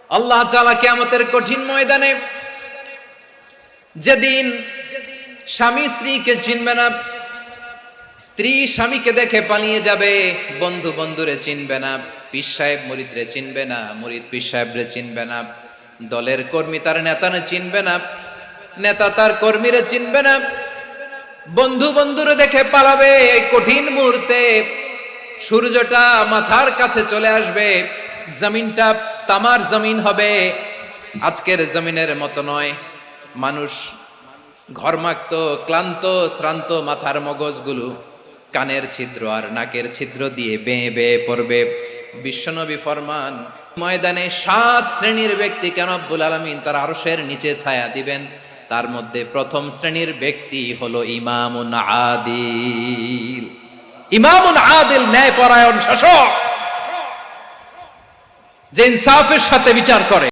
আল্লাহ তাআলা কিয়ামতের কঠিন ময়দানে যেদিন স্বামী স্ত্রীকে চিনবে না, স্ত্রী স্বামীকে দেখে পালিয়ে যাবে, বন্ধু বন্ধুরে চিনবে না, পীর সাহেব মুরিদরে চিনবে না, মুরিদ পীর সাহেবরে চিনবে না, দলের কর্মী তার নেতারে চিনবে না, নেতা তার কর্মীরে চিনবে না, বন্ধু বন্ধুরে দেখে পালাবে। এই কঠিন মুহূর্তে সূর্যটা মাথার কাছে চলে আসবে, জমিনটা তামার জমিন হবে, আজকের জমিনের মতো নয়। মানুষ ঘর্মাক্ত, ক্লান্ত, শ্রান্ত মাথার মগজগুলো কানের ছিদ্র আর নাকের ছিদ্র দিয়ে বেয়ে বেয়ে পড়বে। বিশ্বনবী ফরমান, ময়দানে 7 শ্রেণীর ব্যক্তিকে রব্বুল আলামিন তার আরশের নিচে ছায়া দিবেন। তার মধ্যে প্রথম শ্রেণীর ব্যক্তি হলো ইমামুন আদিল। ইমামুন আদিল, ন্যায়পরায়ণ শাসক, যে ইনসাফের সাথে বিচার করে।